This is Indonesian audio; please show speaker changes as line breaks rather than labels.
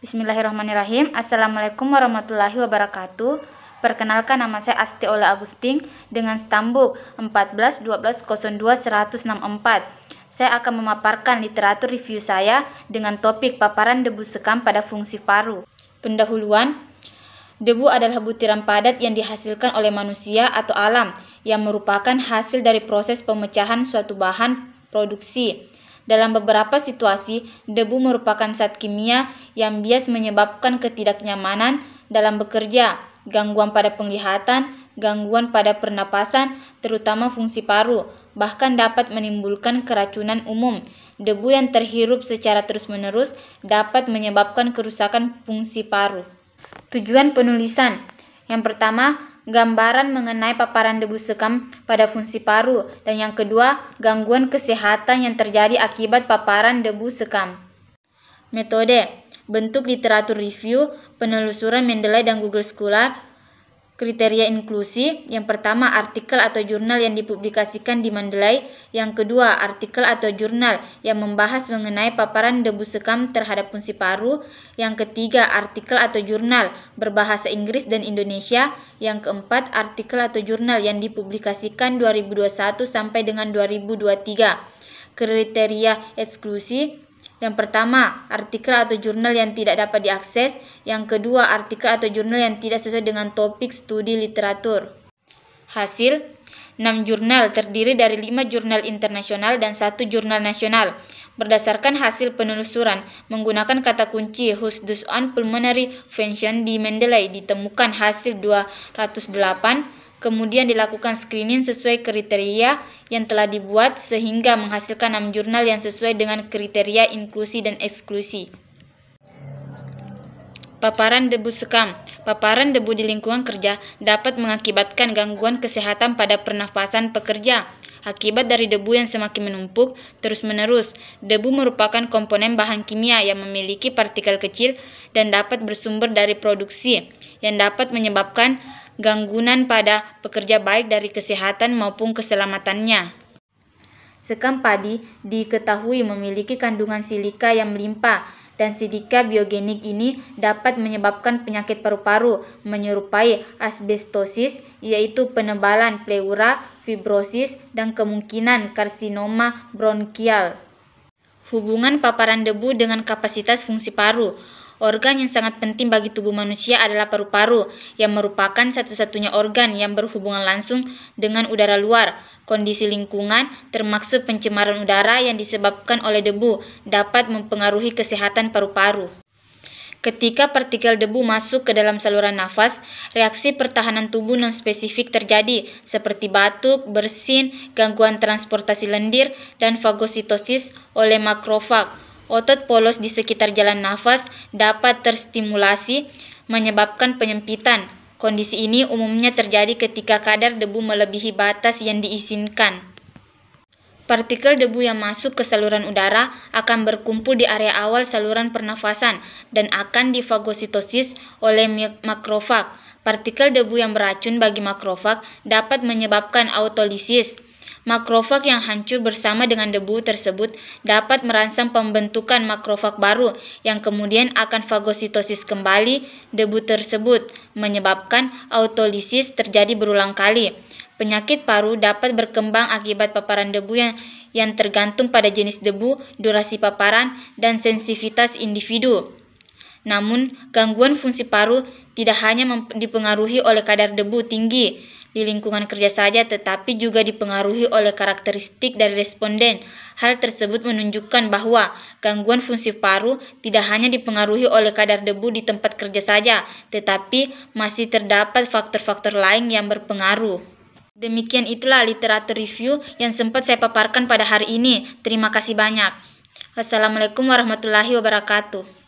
Bismillahirrahmanirrahim. Assalamualaikum warahmatullahi wabarakatuh. Perkenalkan, nama saya Asti Ola Agustin dengan stambuk 14/12/02/164. Saya akan memaparkan literatur review saya dengan topik paparan debu sekam pada fungsi paru. Pendahuluan, debu adalah butiran padat yang dihasilkan oleh manusia atau alam yang merupakan hasil dari proses pemecahan suatu bahan produksi. Dalam beberapa situasi, debu merupakan zat kimia yang bias menyebabkan ketidaknyamanan dalam bekerja, gangguan pada penglihatan, gangguan pada pernapasan, terutama fungsi paru, bahkan dapat menimbulkan keracunan umum. Debu yang terhirup secara terus-menerus dapat menyebabkan kerusakan fungsi paru. Tujuan penulisan. Yang pertama, gambaran mengenai paparan debu sekam pada fungsi paru, dan yang kedua, gangguan kesehatan yang terjadi akibat paparan debu sekam. Metode, bentuk literatur review, penelusuran Mendeley dan Google Scholar. Kriteria inklusi, yang pertama artikel atau jurnal yang dipublikasikan di Mendeley, yang kedua artikel atau jurnal yang membahas mengenai paparan debu sekam terhadap fungsi paru, yang ketiga artikel atau jurnal berbahasa Inggris dan Indonesia, yang keempat artikel atau jurnal yang dipublikasikan 2021 sampai dengan 2023. Kriteria eksklusi, yang pertama, artikel atau jurnal yang tidak dapat diakses. Yang kedua, artikel atau jurnal yang tidak sesuai dengan topik studi literatur. Hasil, 6 jurnal terdiri dari 5 jurnal internasional dan 1 jurnal nasional. Berdasarkan hasil penelusuran, menggunakan kata kunci Husdus on Pulmonary Function di Mendeley ditemukan hasil 208. Kemudian dilakukan screening sesuai kriteria yang telah dibuat sehingga menghasilkan 6 jurnal yang sesuai dengan kriteria inklusi dan eksklusi. Paparan debu sekam. Paparan debu di lingkungan kerja dapat mengakibatkan gangguan kesehatan pada pernafasan pekerja. Akibat dari debu yang semakin menumpuk terus-menerus. Debu merupakan komponen bahan kimia yang memiliki partikel kecil dan dapat bersumber dari produksi, yang dapat menyebabkan gangguan pada pekerja baik dari kesehatan maupun keselamatannya. Sekam padi diketahui memiliki kandungan silika yang melimpah, dan silika biogenik ini dapat menyebabkan penyakit paru-paru menyerupai asbestosis, yaitu penebalan pleura, fibrosis, dan kemungkinan karsinoma bronkial. Hubungan paparan debu dengan kapasitas fungsi paru. Organ yang sangat penting bagi tubuh manusia adalah paru-paru, yang merupakan satu-satunya organ yang berhubungan langsung dengan udara luar. Kondisi lingkungan, termasuk pencemaran udara yang disebabkan oleh debu, dapat mempengaruhi kesehatan paru-paru. Ketika partikel debu masuk ke dalam saluran nafas, reaksi pertahanan tubuh non-spesifik terjadi, seperti batuk, bersin, gangguan transportasi lendir, dan fagositosis oleh makrofag. Otot polos di sekitar jalan nafas dapat terstimulasi, menyebabkan penyempitan. Kondisi ini umumnya terjadi ketika kadar debu melebihi batas yang diizinkan. Partikel debu yang masuk ke saluran udara akan berkumpul di area awal saluran pernafasan dan akan difagositosis oleh makrofag. Partikel debu yang beracun bagi makrofag dapat menyebabkan autolisis. Makrofag yang hancur bersama dengan debu tersebut dapat merangsang pembentukan makrofag baru yang kemudian akan fagositosis kembali debu tersebut, menyebabkan autolisis terjadi berulang kali. Penyakit paru dapat berkembang akibat paparan debu yang tergantung pada jenis debu, durasi paparan, dan sensitivitas individu. Namun, gangguan fungsi paru tidak hanya dipengaruhi oleh kadar debu tinggi di lingkungan kerja saja, tetapi juga dipengaruhi oleh karakteristik dari responden. Hal tersebut menunjukkan bahwa gangguan fungsi paru tidak hanya dipengaruhi oleh kadar debu di tempat kerja saja, tetapi masih terdapat faktor-faktor lain yang berpengaruh. Demikian itulah literatur review yang sempat saya paparkan pada hari ini. Terima kasih banyak. Wassalamualaikum warahmatullahi wabarakatuh.